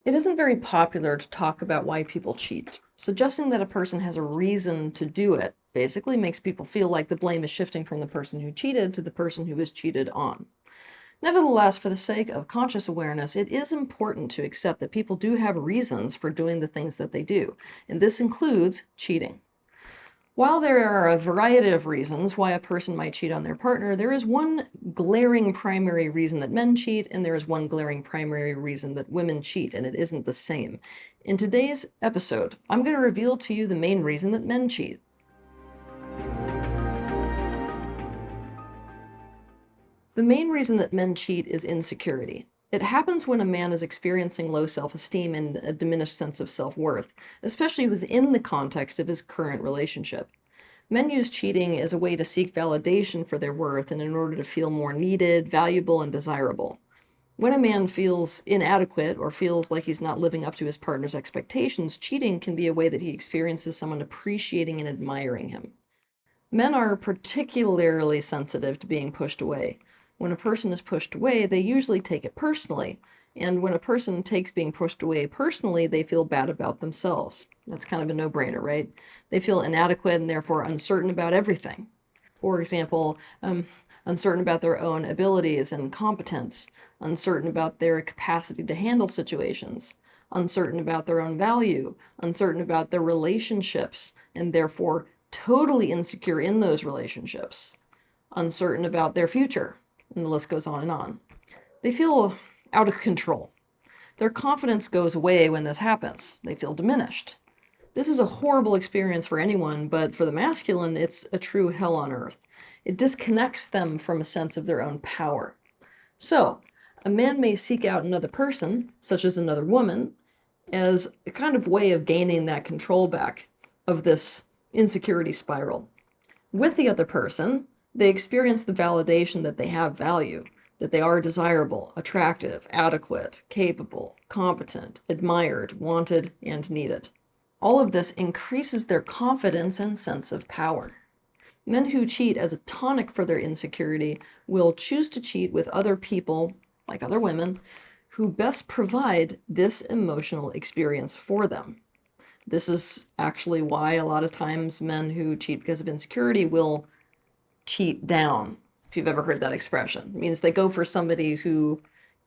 It isn't very popular to talk about why people cheat. Suggesting that a person has a reason to do it basically makes people feel like the blame is shifting from the person who cheated to the person who was cheated on. Nevertheless, for the sake of conscious awareness, it is important to accept that people do have reasons for doing the things that they do, and this includes cheating. While there are a variety of reasons why a person might cheat on their partner, there is one glaring primary reason that men cheat, and there is one glaring primary reason that women cheat, and it isn't the same. In today's episode, I'm going to reveal to you the main reason that men cheat. The main reason that men cheat is insecurity. It happens when a man is experiencing low self-esteem and a diminished sense of self-worth, especially within the context of his current relationship. Men use cheating as a way to seek validation for their worth and in order to feel more needed, valuable, and desirable. When a man feels inadequate or feels like he's not living up to his partner's expectations, cheating can be a way that he experiences someone appreciating and admiring him. Men are particularly sensitive to being pushed away. When a person is pushed away, they usually take it personally. And when a person takes being pushed away personally, they feel bad about themselves. That's kind of a no-brainer, right? They feel inadequate and therefore uncertain about everything. For example, uncertain about their own abilities and competence, uncertain about their capacity to handle situations, uncertain about their own value, uncertain about their relationships, and therefore totally insecure in those relationships, uncertain about their future, and the list goes on and on. They feel out of control. Their confidence goes away when this happens. They feel diminished. This is a horrible experience for anyone, but for the masculine, it's a true hell on earth. It disconnects them from a sense of their own power. So, a man may seek out another person, such as another woman, as a kind of way of gaining that control back of this insecurity spiral. With the other person, they experience the validation that they have value, that they are desirable, attractive, adequate, capable, competent, admired, wanted, and needed. All of this increases their confidence and sense of power. Men who cheat as a tonic for their insecurity will choose to cheat with other people, like other women, who best provide this emotional experience for them. This is actually why a lot of times men who cheat because of insecurity will cheat down, if you've ever heard that expression. It means they go for somebody who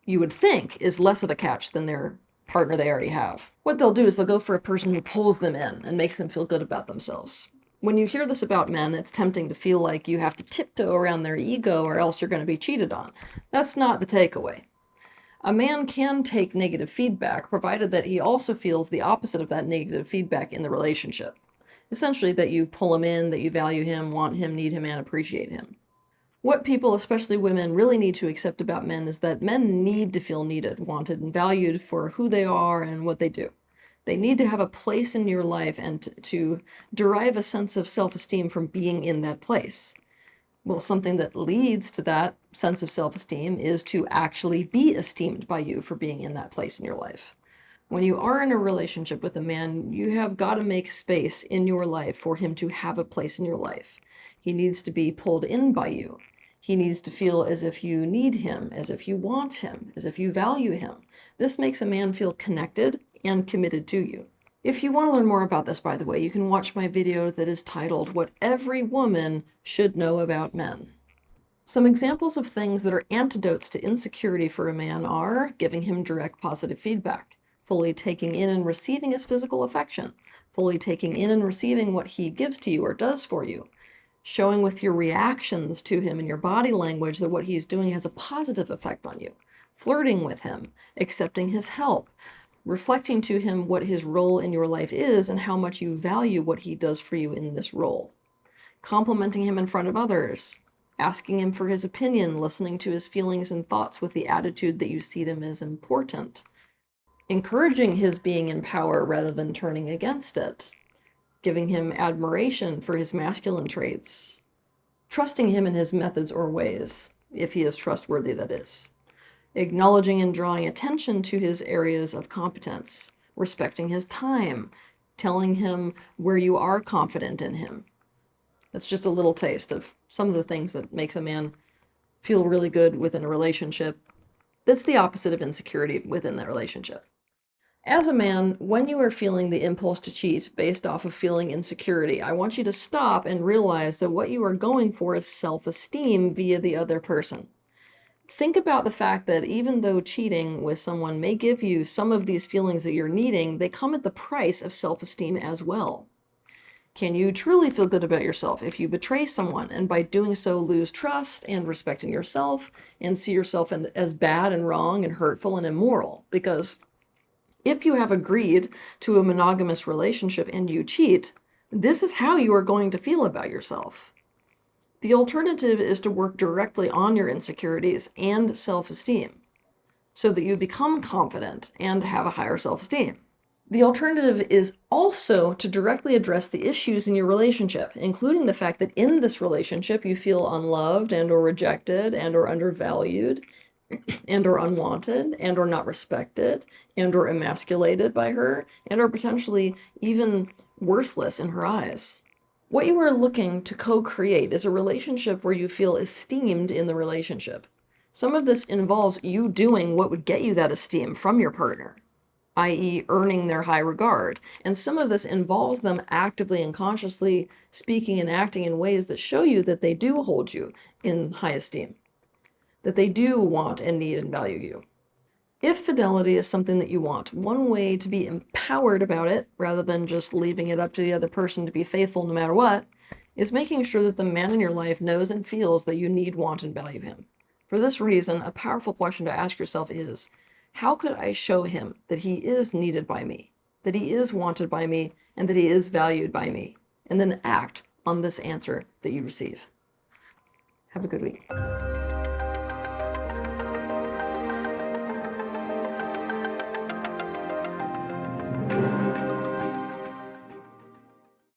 you would think is less of a catch than their partner they already have. What they'll do is they'll go for a person who pulls them in and makes them feel good about themselves. When you hear this about men, it's tempting to feel like you have to tiptoe around their ego or else you're going to be cheated on. That's not the takeaway. A man can take negative feedback, provided that he also feels the opposite of that negative feedback in the relationship. Essentially, that you pull him in, that you value him, want him, need him, and appreciate him. What people, especially women, really need to accept about men is that men need to feel needed, wanted, and valued for who they are and what they do. They need to have a place in your life and to derive a sense of self-esteem from being in that place. Well, something that leads to that sense of self-esteem is to actually be esteemed by you for being in that place in your life. When you are in a relationship with a man, you have got to make space in your life for him to have a place in your life. He needs to be pulled in by you. He needs to feel as if you need him, as if you want him, as if you value him. This makes a man feel connected and committed to you. If you want to learn more about this, by the way, you can watch my video that is titled What Every Woman Should Know About Men. Some examples of things that are antidotes to insecurity for a man are giving him direct positive feedback, fully taking in and receiving his physical affection, fully taking in and receiving what he gives to you or does for you, showing with your reactions to him and your body language that what he's doing has a positive effect on you, flirting with him, accepting his help, reflecting to him what his role in your life is and how much you value what he does for you in this role, complimenting him in front of others, asking him for his opinion, listening to his feelings and thoughts with the attitude that you see them as important, encouraging his being in power rather than turning against it, giving him admiration for his masculine traits, trusting him in his methods or ways, if he is trustworthy, that is, acknowledging and drawing attention to his areas of competence, respecting his time, telling him where you are confident in him. That's just a little taste of some of the things that makes a man feel really good within a relationship. That's the opposite of insecurity within that relationship. As a man, when you are feeling the impulse to cheat based off of feeling insecurity, I want you to stop and realize that what you are going for is self-esteem via the other person. Think about the fact that even though cheating with someone may give you some of these feelings that you're needing, they come at the price of self-esteem as well. Can you truly feel good about yourself if you betray someone and by doing so lose trust and respect in yourself and see yourself as bad and wrong and hurtful and immoral? Because if you have agreed to a monogamous relationship and you cheat, this is how you are going to feel about yourself. The alternative is to work directly on your insecurities and self-esteem so that you become confident and have a higher self-esteem. The alternative is also to directly address the issues in your relationship, including the fact that in this relationship you feel unloved and or rejected and or undervalued and or unwanted and or not respected and or emasculated by her and or potentially even worthless in her eyes. What you are looking to co-create is a relationship where you feel esteemed in the relationship. Some of this involves you doing what would get you that esteem from your partner, i.e. earning their high regard. And some of this involves them actively and consciously speaking and acting in ways that show you that they do hold you in high esteem, that they do want and need and value you. If fidelity is something that you want, one way to be empowered about it, rather than just leaving it up to the other person to be faithful no matter what, is making sure that the man in your life knows and feels that you need, want, and value him. For this reason, a powerful question to ask yourself is, how could I show him that he is needed by me, that he is wanted by me, and that he is valued by me? And then act on this answer that you receive. Have a good week.